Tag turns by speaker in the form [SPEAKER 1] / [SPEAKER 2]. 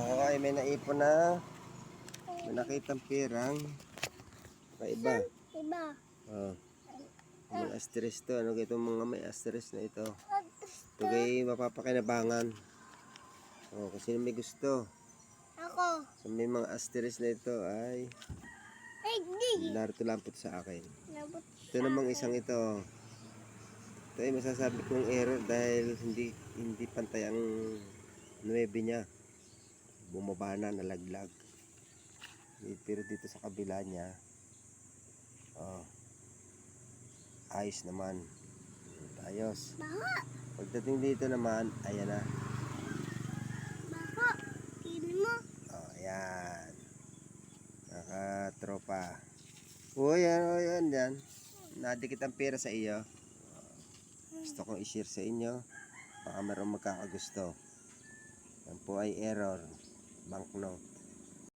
[SPEAKER 1] Okay, may naipon na. May nakitang pirang kaiba.
[SPEAKER 2] Iba.
[SPEAKER 1] Oh, mga asterisk to. Ano itong mga may asterisk na ito? Ito kay mapapakinabangan. Oh, kung sino may gusto.
[SPEAKER 2] Ako.
[SPEAKER 1] So may mga asterisk na ito ay
[SPEAKER 2] Ay, di.
[SPEAKER 1] narito lang po sa akin.
[SPEAKER 2] Labot
[SPEAKER 1] Ito namang isang ito. Ito ay masasabi kong error dahil hindi pantay ang 9 niya. Bumaba na, nalaglag. Pero dito sa kabila niya, oh, ayos naman. Ayos.
[SPEAKER 2] Baha.
[SPEAKER 1] Pagdating dito naman, ayan na.
[SPEAKER 2] Baha. Kini mo.
[SPEAKER 1] Oh, ayan. Nakatropa. Oh, ayan, oh, ayan, yan. Nadikit ang pera sa iyo. Gusto kong i-share sa inyo. Baka mayroong magkakagusto. Yan po ay error. Banknote.